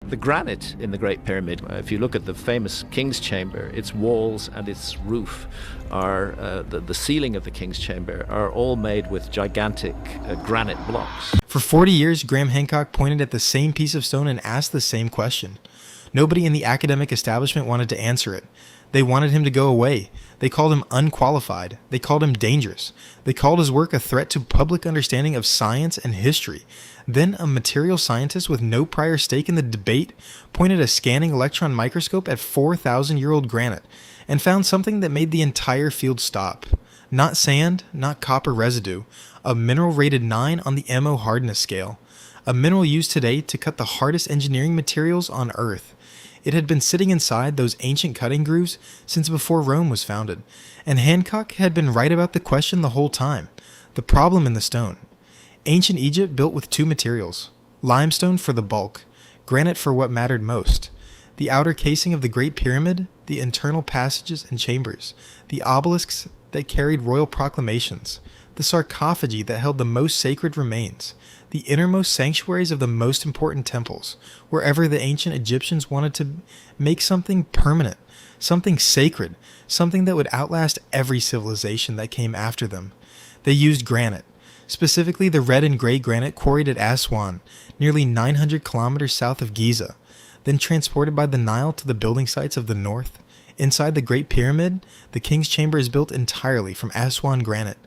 The granite in the Great Pyramid, if you look at the famous King's Chamber, its walls and its roof are, the ceiling of the King's Chamber are all made with gigantic granite blocks. For 40 years, Graham Hancock pointed at the same piece of stone and asked the same question. Nobody in the academic establishment wanted to answer it. They wanted him to go away. They called him unqualified. They called him dangerous. They called his work a threat to public understanding of science and history. Then a material scientist with no prior stake in the debate pointed a scanning electron microscope at 4,000-year-old granite and found something that made the entire field stop. Not sand, not copper residue, a mineral rated 9 on the MO hardness scale, a mineral used today to cut the hardest engineering materials on Earth. It had been sitting inside those ancient cutting grooves since before Rome was founded, and Hancock had been right about the question the whole time, the problem in the stone. Ancient Egypt built with two materials, limestone for the bulk, granite for what mattered most. The outer casing of the Great Pyramid, the internal passages and chambers, the obelisks that carried royal proclamations, the sarcophagi that held the most sacred remains, the innermost sanctuaries of the most important temples, wherever the ancient Egyptians wanted to make something permanent, something sacred, something that would outlast every civilization that came after them. They used granite, specifically the red and gray granite quarried at Aswan, nearly 900 kilometers south of Giza, then transported by the Nile to the building sites of the north. Inside the Great Pyramid, the King's Chamber is built entirely from Aswan granite.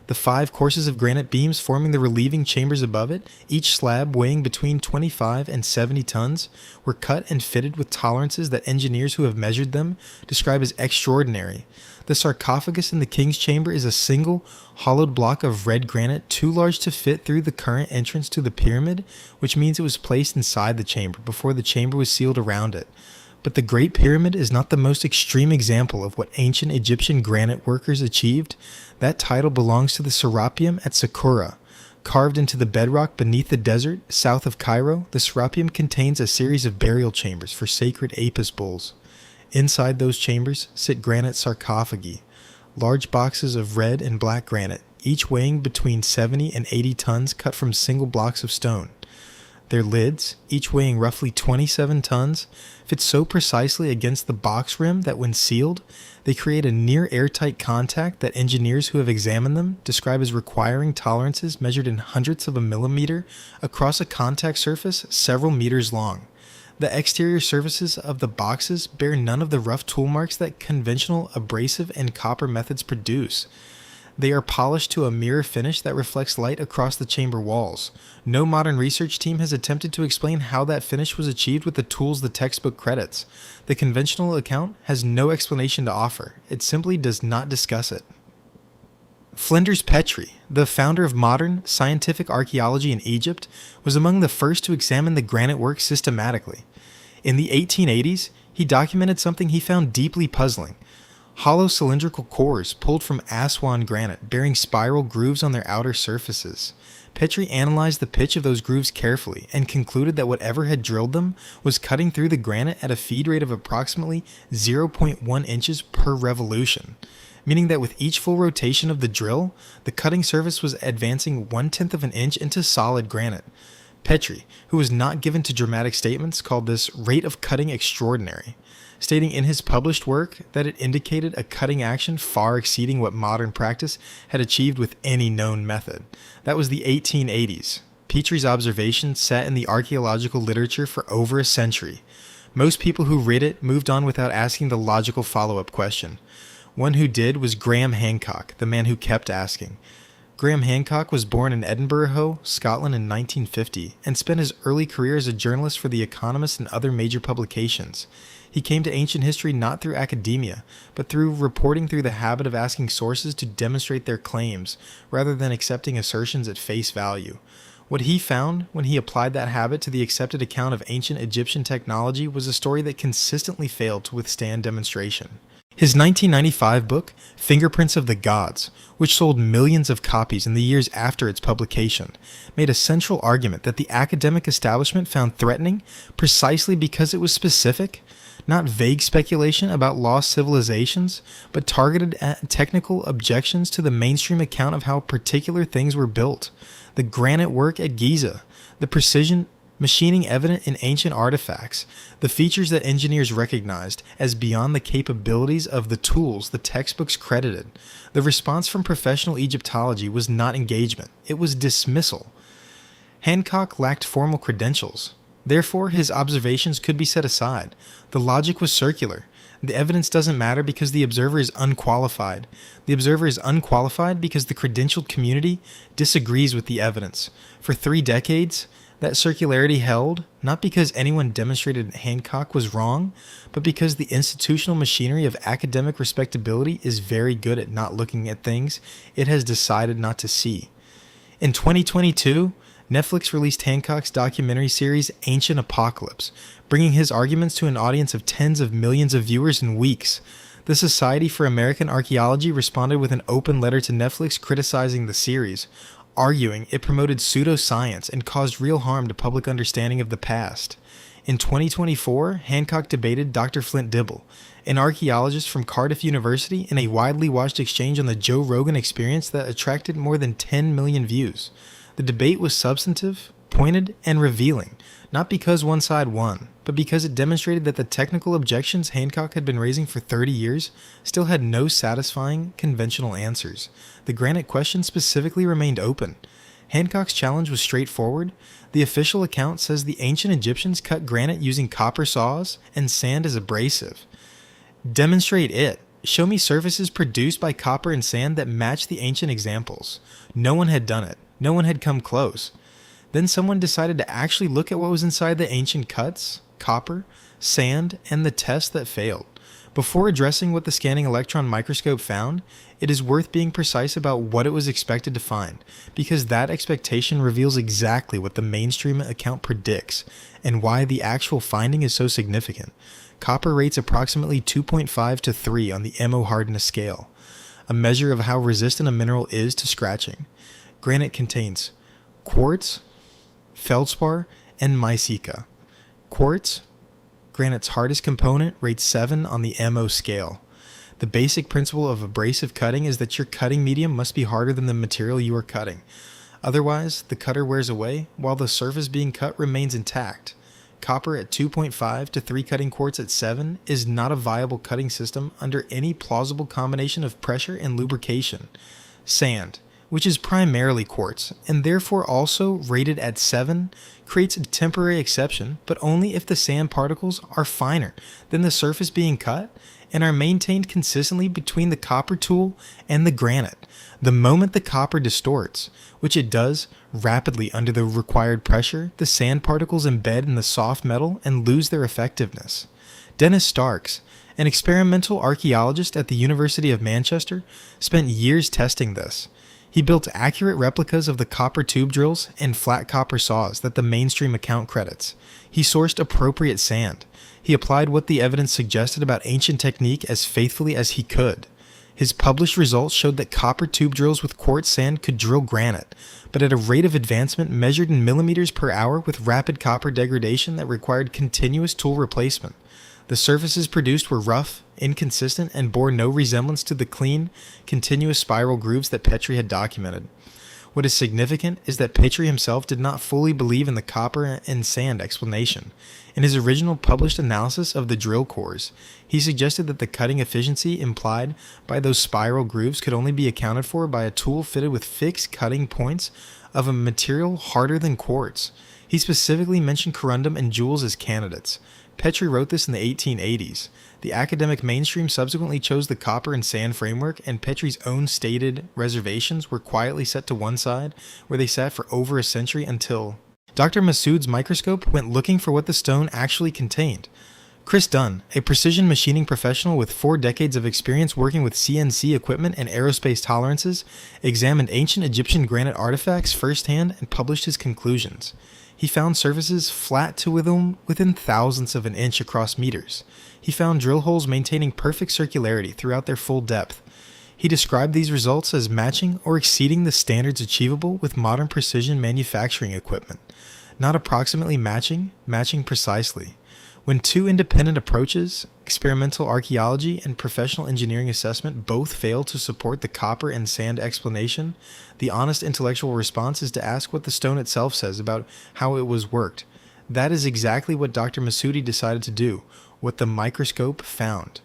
The 5 courses of granite beams forming the relieving chambers above it, each slab weighing between 25 and 70 tons, were cut and fitted with tolerances that engineers who have measured them describe as extraordinary. The sarcophagus in the King's Chamber is a single, hollowed block of red granite too large to fit through the current entrance to the pyramid, which means it was placed inside the chamber before the chamber was sealed around it. But the Great Pyramid is not the most extreme example of what ancient Egyptian granite workers achieved. That title belongs to the Serapeum at Saqqara. Carved into the bedrock beneath the desert south of Cairo, the Serapeum contains a series of burial chambers for sacred Apis bulls. Inside those chambers sit granite sarcophagi, large boxes of red and black granite, each weighing between 70 and 80 tons cut from single blocks of stone. Their lids, each weighing roughly 27 tons, fit so precisely against the box rim that when sealed, they create a near airtight contact that engineers who have examined them describe as requiring tolerances measured in hundredths of a millimeter across a contact surface several meters long. The exterior surfaces of the boxes bear none of the rough tool marks that conventional abrasive and copper methods produce. They are polished to a mirror finish that reflects light across the chamber walls. No modern research team has attempted to explain how that finish was achieved with the tools the textbook credits. The conventional account has no explanation to offer. It simply does not discuss it. Flinders Petrie, the founder of modern scientific archaeology in Egypt, was among the first to examine the granite work systematically. In the 1880s, he documented something he found deeply puzzling. Hollow cylindrical cores pulled from Aswan granite, bearing spiral grooves on their outer surfaces. Petrie analyzed the pitch of those grooves carefully and concluded that whatever had drilled them was cutting through the granite at a feed rate of approximately 0.1 inches per revolution, meaning that with each full rotation of the drill, the cutting surface was advancing 1/10 of an inch into solid granite. Petrie, who was not given to dramatic statements, called this rate of cutting extraordinary, stating in his published work that it indicated a cutting action far exceeding what modern practice had achieved with any known method. That was the 1880s. Petrie's observation sat in the archaeological literature for over a century. Most people who read it moved on without asking the logical follow-up question. One who did was Graham Hancock, the man who kept asking. Graham Hancock was born in Edinburgh, Scotland in 1950, and spent his early career as a journalist for The Economist and other major publications. He came to ancient history not through academia, but through reporting through the habit of asking sources to demonstrate their claims, rather than accepting assertions at face value. What he found when he applied that habit to the accepted account of ancient Egyptian technology was a story that consistently failed to withstand demonstration. His 1995 book, Fingerprints of the Gods, which sold millions of copies in the years after its publication, made a central argument that the academic establishment found threatening precisely because it was specific, not vague speculation about lost civilizations, but targeted at technical objections to the mainstream account of how particular things were built. The granite work at Giza, the precision machining evident in ancient artifacts, the features that engineers recognized as beyond the capabilities of the tools the textbooks credited. The response from professional Egyptology was not engagement, it was dismissal. Hancock lacked formal credentials. Therefore, his observations could be set aside. The logic was circular. The evidence doesn't matter because the observer is unqualified. The observer is unqualified because the credentialed community disagrees with the evidence. For 3 decades, that circularity held, not because anyone demonstrated Hancock was wrong, but because the institutional machinery of academic respectability is very good at not looking at things it has decided not to see. In 2022, Netflix released Hancock's documentary series Ancient Apocalypse, bringing his arguments to an audience of tens of millions of viewers in weeks. The Society for American Archaeology responded with an open letter to Netflix criticizing the series, arguing it promoted pseudoscience and caused real harm to public understanding of the past. In 2024, Hancock debated Dr. Flint Dibble, an archaeologist from Cardiff University, in a widely watched exchange on the Joe Rogan Experience that attracted more than 10 million views. The debate was substantive, pointed, and revealing, not because one side won, but because it demonstrated that the technical objections Hancock had been raising for 30 years still had no satisfying, conventional answers. The granite question specifically remained open. Hancock's challenge was straightforward. The official account says the ancient Egyptians cut granite using copper saws and sand as abrasive. Demonstrate it. Show me surfaces produced by copper and sand that match the ancient examples. No one had done it. No one had come close. Then someone decided to actually look at what was inside the ancient cuts, copper, sand, and the test that failed. Before addressing what the scanning electron microscope found, it is worth being precise about what it was expected to find, because that expectation reveals exactly what the mainstream account predicts, and why the actual finding is so significant. Copper rates approximately 2.5 to 3 on the MO hardness scale, a measure of how resistant a mineral is to scratching. Granite contains quartz, feldspar, and mica. Quartz, granite's hardest component, rates 7 on the MO scale. The basic principle of abrasive cutting is that your cutting medium must be harder than the material you are cutting. Otherwise, the cutter wears away while the surface being cut remains intact. Copper at 2.5 to 3 cutting quartz at 7 is not a viable cutting system under any plausible combination of pressure and lubrication. Sand, which is primarily quartz, and therefore also rated at 7, creates a temporary exception, but only if the sand particles are finer than the surface being cut and are maintained consistently between the copper tool and the granite. The moment the copper distorts, which it does rapidly under the required pressure, the sand particles embed in the soft metal and lose their effectiveness. Dennis Starks, an experimental archaeologist at the University of Manchester, spent years testing this. He built accurate replicas of the copper tube drills and flat copper saws that the mainstream account credits. He sourced appropriate sand. He applied what the evidence suggested about ancient technique as faithfully as he could. His published results showed that copper tube drills with quartz sand could drill granite, but at a rate of advancement measured in millimeters per hour with rapid copper degradation that required continuous tool replacement. The surfaces produced were rough, inconsistent, and bore no resemblance to the clean, continuous spiral grooves that Petrie had documented. What is significant is that Petrie himself did not fully believe in the copper and sand explanation. In his original published analysis of the drill cores, he suggested that the cutting efficiency implied by those spiral grooves could only be accounted for by a tool fitted with fixed cutting points of a material harder than quartz. He specifically mentioned corundum and jewels as candidates. Petrie wrote this in the 1880s. The academic mainstream subsequently chose the copper and sand framework, and Petrie's own stated reservations were quietly set to one side, where they sat for over a century until Dr. Massoud's microscope went looking for what the stone actually contained. Chris Dunn, a precision machining professional with 4 decades of experience working with CNC equipment and aerospace tolerances, examined ancient Egyptian granite artifacts firsthand and published his conclusions. He found surfaces flat to within thousandths of an inch across meters. He found drill holes maintaining perfect circularity throughout their full depth. He described these results as matching or exceeding the standards achievable with modern precision manufacturing equipment. Not approximately matching, matching precisely. When 2 independent approaches, experimental archaeology and professional engineering assessment, both fail to support the copper and sand explanation, the honest intellectual response is to ask what the stone itself says about how it was worked. That is exactly what Dr. Masudi decided to do, what the microscope found.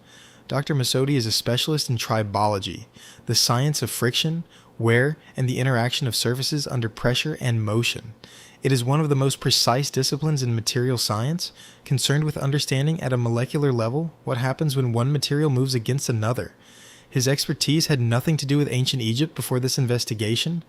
Dr. Masudi is a specialist in tribology, the science of friction, wear, and the interaction of surfaces under pressure and motion. It is one of the most precise disciplines in material science, concerned with understanding at a molecular level what happens when one material moves against another. His expertise had nothing to do with ancient Egypt before this investigation.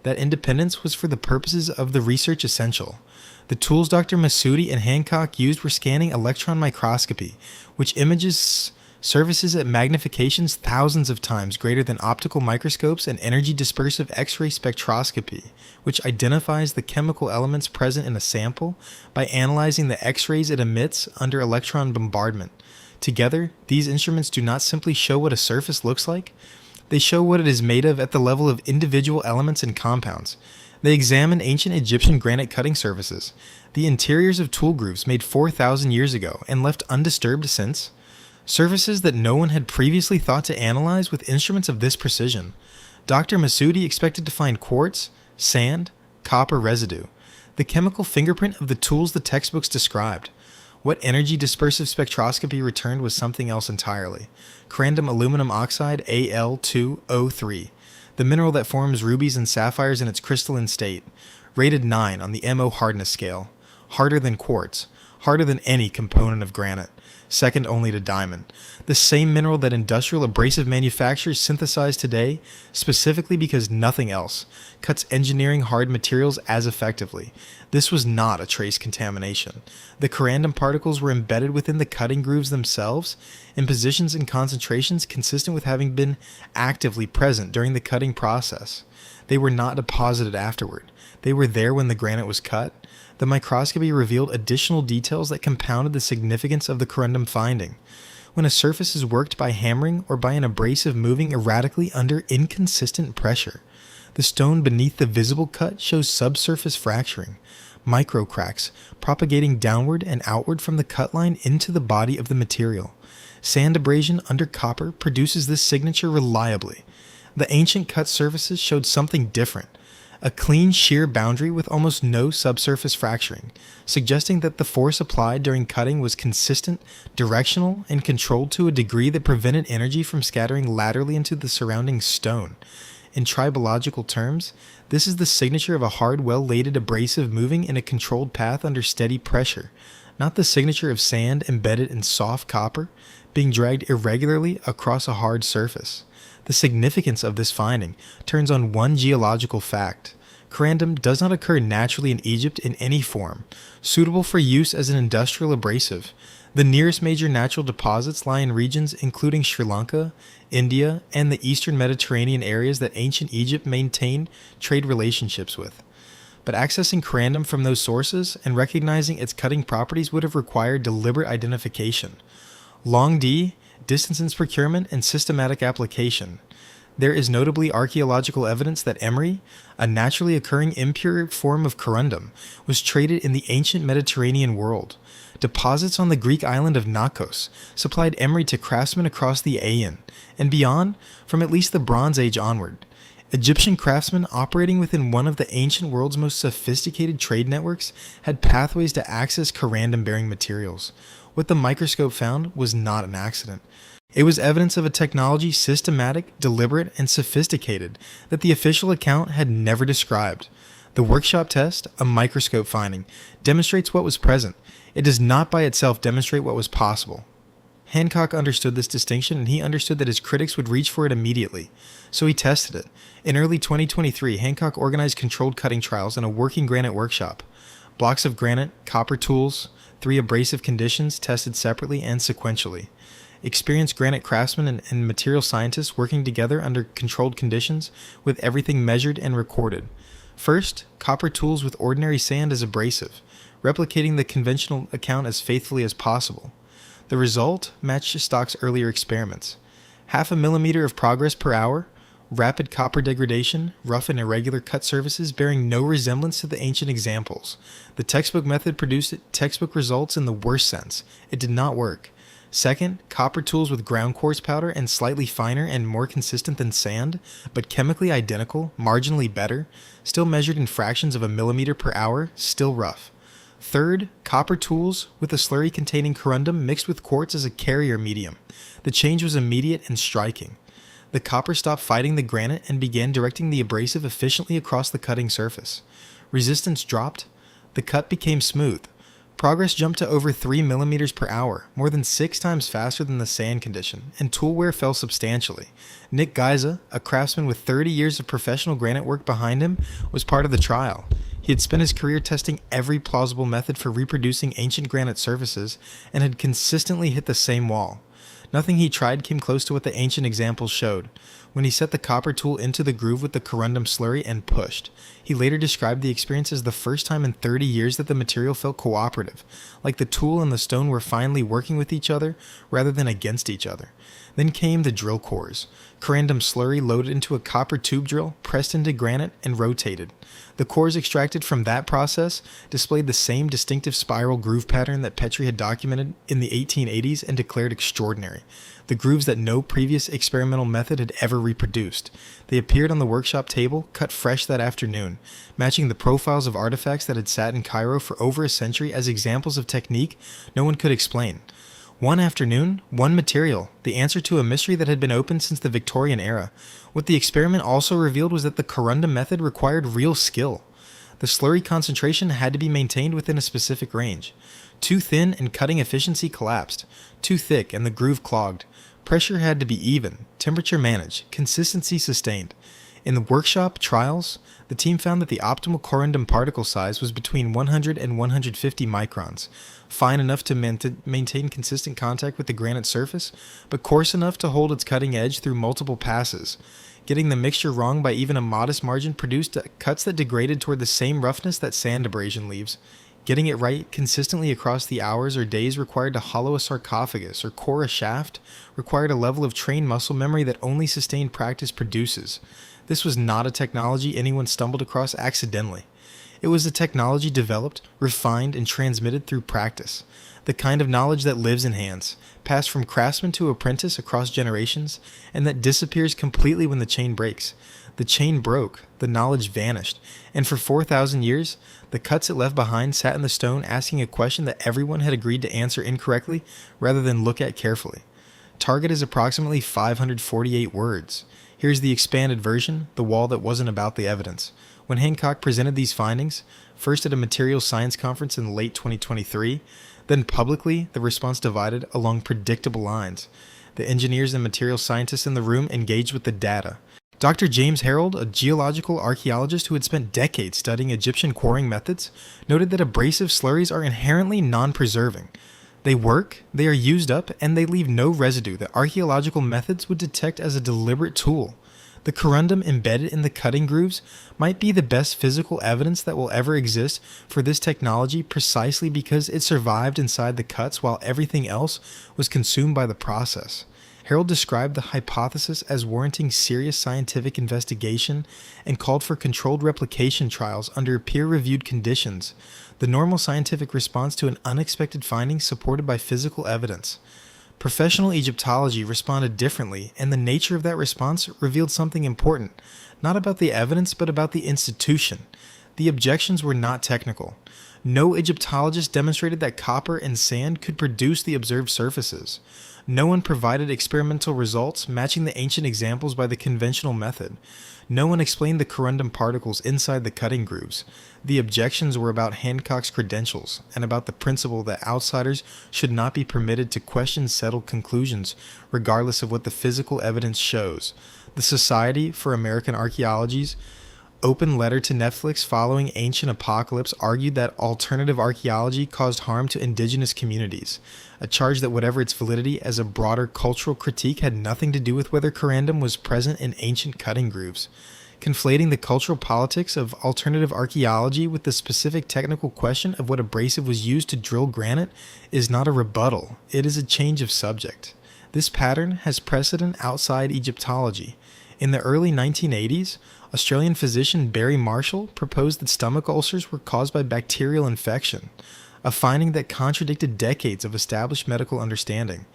That independence was for the purposes of the research essential. The tools Dr. Masudi and Hancock used were scanning electron microscopy, which images surfaces at magnifications thousands of times greater than optical microscopes, and energy dispersive X-ray spectroscopy, which identifies the chemical elements present in a sample by analyzing the X-rays it emits under electron bombardment. Together, these instruments do not simply show what a surface looks like, they show what it is made of at the level of individual elements and compounds. They examine ancient Egyptian granite cutting surfaces, the interiors of tool grooves made 4,000 years ago and left undisturbed since. Surfaces that no one had previously thought to analyze with instruments of this precision. Dr. Masudi expected to find quartz, sand, copper residue, the chemical fingerprint of the tools the textbooks described. What energy dispersive spectroscopy returned was something else entirely. Corundum aluminum oxide Al2O3, the mineral that forms rubies and sapphires in its crystalline state, rated 9 on the MO hardness scale, harder than quartz, harder than any component of granite, second only to diamond. The same mineral that industrial abrasive manufacturers synthesize today, specifically because nothing else cuts engineering hard materials as effectively. This was not a trace contamination. The corundum particles were embedded within the cutting grooves themselves in positions and concentrations consistent with having been actively present during the cutting process. They were not deposited afterward. They were there when the granite was cut. The microscopy revealed additional details that compounded the significance of the corundum finding. When a surface is worked by hammering or by an abrasive moving erratically under inconsistent pressure, the stone beneath the visible cut shows subsurface fracturing, micro cracks propagating downward and outward from the cut line into the body of the material. Sand abrasion under copper produces this signature reliably. The ancient cut surfaces showed something different. A clean, shear boundary with almost no subsurface fracturing, suggesting that the force applied during cutting was consistent, directional, and controlled to a degree that prevented energy from scattering laterally into the surrounding stone. In tribological terms, this is the signature of a hard, well-laded abrasive moving in a controlled path under steady pressure, not the signature of sand embedded in soft copper being dragged irregularly across a hard surface. The significance of this finding turns on one geological fact. Corundum does not occur naturally in Egypt in any form, suitable for use as an industrial abrasive. The nearest major natural deposits lie in regions including Sri Lanka, India, and the eastern Mediterranean areas that ancient Egypt maintained trade relationships with. But accessing corundum from those sources and recognizing its cutting properties would have required deliberate identification. Long D, distance procurement, and systematic application. There is notably archaeological evidence that emery, a naturally occurring impure form of corundum, was traded in the ancient Mediterranean world. Deposits on the Greek island of Naxos supplied emery to craftsmen across the Aegean, and beyond, from at least the Bronze Age onward. Egyptian craftsmen operating within one of the ancient world's most sophisticated trade networks had pathways to access corundum-bearing materials. What the microscope found was not an accident. It was evidence of a technology systematic, deliberate, and sophisticated that the official account had never described. The workshop test, a microscope finding, demonstrates what was present. It does not by itself demonstrate what was possible. Hancock understood this distinction, and he understood that his critics would reach for it immediately. So he tested it. In early 2023, Hancock organized controlled cutting trials in a working granite workshop. Blocks of granite, copper tools, 3 abrasive conditions tested separately and sequentially. Experienced granite craftsmen and material scientists working together under controlled conditions with everything measured and recorded. First, copper tools with ordinary sand as abrasive, replicating the conventional account as faithfully as possible. The result matched Stock's earlier experiments. 0.5 millimeter of progress per hour, rapid copper degradation, rough and irregular cut surfaces bearing no resemblance to the ancient examples. The textbook method produced textbook results in the worst sense. It did not work. Second, copper tools with ground quartz powder and slightly finer and more consistent than sand, but chemically identical, marginally better, still measured in fractions of a millimeter per hour, still rough. Third, copper tools with a slurry containing corundum mixed with quartz as a carrier medium. The change was immediate and striking. The copper stopped fighting the granite and began directing the abrasive efficiently across the cutting surface. Resistance dropped. The cut became smooth. Progress jumped to over 3 millimeters per hour, more than 6 times faster than the sand condition, and tool wear fell substantially. Nick Giza, a craftsman with 30 years of professional granite work behind him, was part of the trial. He had spent his career testing every plausible method for reproducing ancient granite surfaces and had consistently hit the same wall. Nothing he tried came close to what the ancient examples showed. When he set the copper tool into the groove with the corundum slurry and pushed, he later described the experience as the first time in 30 years that the material felt cooperative, like the tool and the stone were finally working with each other rather than against each other. Then came the drill cores. Corundum slurry loaded into a copper tube drill, pressed into granite, and rotated. The cores extracted from that process displayed the same distinctive spiral groove pattern that Petrie had documented in the 1880s and declared extraordinary. The grooves that no previous experimental method had ever reproduced. They appeared on the workshop table, cut fresh that afternoon, matching the profiles of artifacts that had sat in Cairo for over a century as examples of technique no one could explain. One afternoon, one material, the answer to a mystery that had been open since the Victorian era. What the experiment also revealed was that the corundum method required real skill. The slurry concentration had to be maintained within a specific range. Too thin and cutting efficiency collapsed. Too thick and the groove clogged. Pressure had to be even, temperature managed, consistency sustained. In the workshop trials, the team found that the optimal corundum particle size was between 100 and 150 microns, fine enough to maintain consistent contact with the granite surface, but coarse enough to hold its cutting edge through multiple passes. Getting the mixture wrong by even a modest margin produced cuts that degraded toward the same roughness that sand abrasion leaves. Getting it right consistently across the hours or days required to hollow a sarcophagus or core a shaft, required a level of trained muscle memory that only sustained practice produces. This was not a technology anyone stumbled across accidentally. It was a technology developed, refined, and transmitted through practice. The kind of knowledge that lives in hands, passed from craftsman to apprentice across generations, and that disappears completely when the chain breaks. The chain broke, the knowledge vanished, and for 4,000 years, the cuts it left behind sat in the stone asking a question that everyone had agreed to answer incorrectly rather than look at carefully. Target is approximately 548 words. Here's the expanded version, the wall that wasn't about the evidence. When Hancock presented these findings, first at a materials science conference in late 2023, then publicly, the response divided along predictable lines. The engineers and materials scientists in the room engaged with the data. Dr. James Harold, a geological archaeologist who had spent decades studying Egyptian quarrying methods, noted that abrasive slurries are inherently non-preserving. They work, they are used up, and they leave no residue that archaeological methods would detect as a deliberate tool. The corundum embedded in the cutting grooves might be the best physical evidence that will ever exist for this technology precisely because it survived inside the cuts while everything else was consumed by the process. Harold described the hypothesis as warranting serious scientific investigation and called for controlled replication trials under peer-reviewed conditions, the normal scientific response to an unexpected finding supported by physical evidence. Professional Egyptology responded differently, and the nature of that response revealed something important, not about the evidence but about the institution. The objections were not technical. No Egyptologist demonstrated that copper and sand could produce the observed surfaces. No one provided experimental results matching the ancient examples by the conventional method. No one explained the corundum particles inside the cutting grooves. The objections were about Hancock's credentials and about the principle that outsiders should not be permitted to question settled conclusions, regardless of what the physical evidence shows. The Society for American Archaeology's open letter to Netflix following Ancient Apocalypse argued that alternative archaeology caused harm to indigenous communities, a charge that, whatever its validity as a broader cultural critique, had nothing to do with whether corundum was present in ancient cutting grooves. Conflating the cultural politics of alternative archaeology with the specific technical question of what abrasive was used to drill granite is not a rebuttal, it is a change of subject. This pattern has precedent outside Egyptology. In the early 1980s, Australian physician Barry Marshall proposed that stomach ulcers were caused by bacterial infection, a finding that contradicted decades of established medical understanding.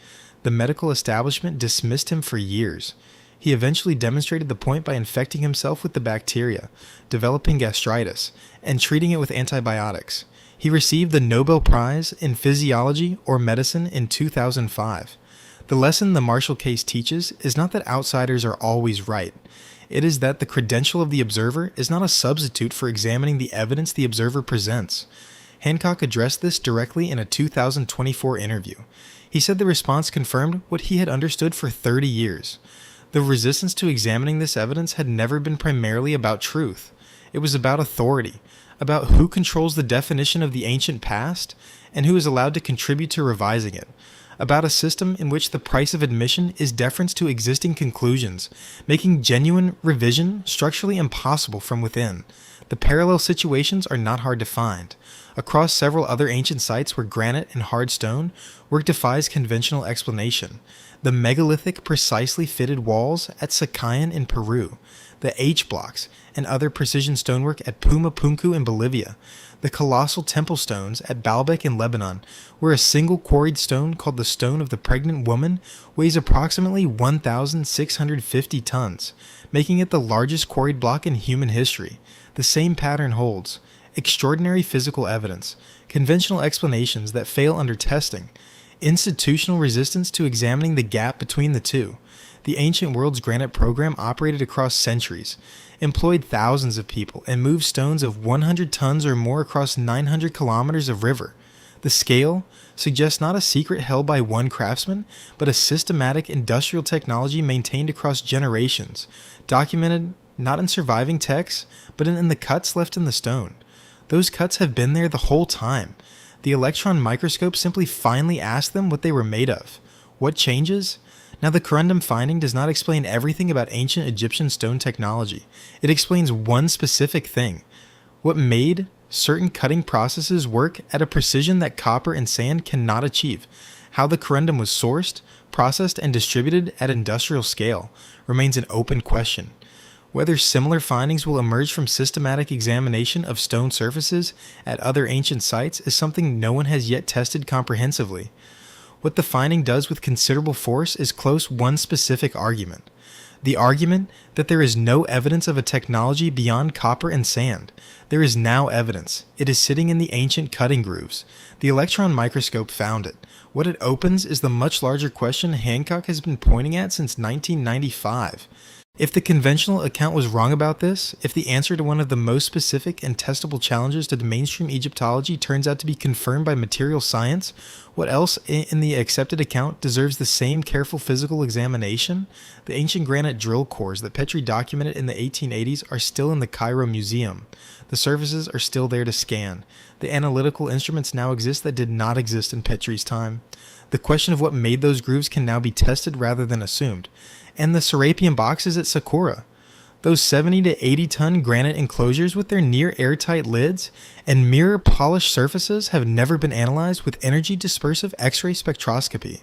The medical establishment dismissed him for years. He eventually demonstrated the point by infecting himself with the bacteria, developing gastritis, and treating it with antibiotics. He received the Nobel Prize in Physiology or Medicine in 2005. The lesson the Marshall case teaches is not that outsiders are always right. It is that the credential of the observer is not a substitute for examining the evidence the observer presents. Hancock addressed this directly in a 2024 interview. He said the response confirmed what he had understood for 30 years. The resistance to examining this evidence had never been primarily about truth. It was about authority, about who controls the definition of the ancient past and who is allowed to contribute to revising it, about a system in which the price of admission is deference to existing conclusions, making genuine revision structurally impossible from within. The parallel situations are not hard to find. Across several other ancient sites where granite and hard stone work defies conventional explanation, the megalithic precisely fitted walls at Sakayan in Peru, the H-blocks and other precision stonework at Pumapunku in Bolivia, the colossal temple stones at Baalbek in Lebanon, where a single quarried stone called the Stone of the Pregnant Woman weighs approximately 1,650 tons, making it the largest quarried block in human history. The same pattern holds. Extraordinary physical evidence, conventional explanations that fail under testing, institutional resistance to examining the gap between the two. The ancient world's granite program operated across centuries, employed thousands of people, and moved stones of 100 tons or more across 900 kilometers of river. The scale suggests not a secret held by one craftsman, but a systematic industrial technology maintained across generations, documented not in surviving texts, but in the cuts left in the stone. Those cuts have been there the whole time. The electron microscope simply finally asked them what they were made of. What changes? Now, the corundum finding does not explain everything about ancient Egyptian stone technology. It explains one specific thing: what made certain cutting processes work at a precision that copper and sand cannot achieve. How the corundum was sourced, processed, and distributed at industrial scale remains an open question. Whether similar findings will emerge from systematic examination of stone surfaces at other ancient sites is something no one has yet tested comprehensively. What the finding does with considerable force is close one specific argument. The argument that there is no evidence of a technology beyond copper and sand. There is now evidence. It is sitting in the ancient cutting grooves. The electron microscope found it. What it opens is the much larger question Hancock has been pointing at since 1995. If the conventional account was wrong about this, if the answer to one of the most specific and testable challenges to the mainstream Egyptology turns out to be confirmed by material science, what else in the accepted account deserves the same careful physical examination? The ancient granite drill cores that Petrie documented in the 1880s are still in the Cairo Museum. The surfaces are still there to scan. The analytical instruments now exist that did not exist in Petrie's time. The question of what made those grooves can now be tested rather than assumed. And the Serapian boxes at Sakura. Those 70 to 80 ton granite enclosures with their near airtight lids and mirror polished surfaces have never been analyzed with energy dispersive X-ray spectroscopy.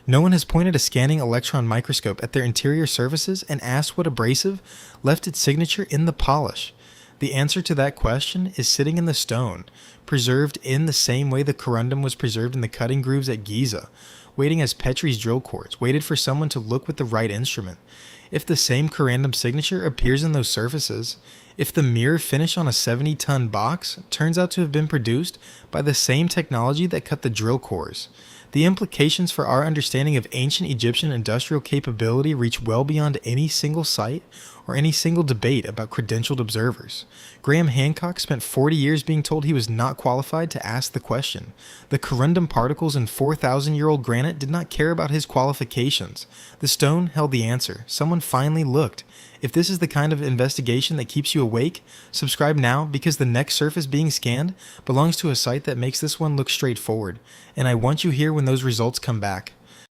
No one has pointed a scanning electron microscope at their interior surfaces and asked what abrasive left its signature in the polish. The answer to that question is sitting in the stone, preserved in the same way the corundum was preserved in the cutting grooves at Giza, waiting as Petrie's drill cores waited for someone to look with the right instrument. If the same corundum signature appears in those surfaces, if the mirror finish on a 70-ton box turns out to have been produced by the same technology that cut the drill cores, the implications for our understanding of ancient Egyptian industrial capability reach well beyond any single site or any single debate about credentialed observers. Graham Hancock spent 40 years being told he was not qualified to ask the question. The corundum particles in 4,000-year-old granite did not care about his qualifications. The stone held the answer. Someone finally looked. If this is the kind of investigation that keeps you awake, subscribe now because the next surface being scanned belongs to a site that makes this one look straightforward, and I want you here when those results come back.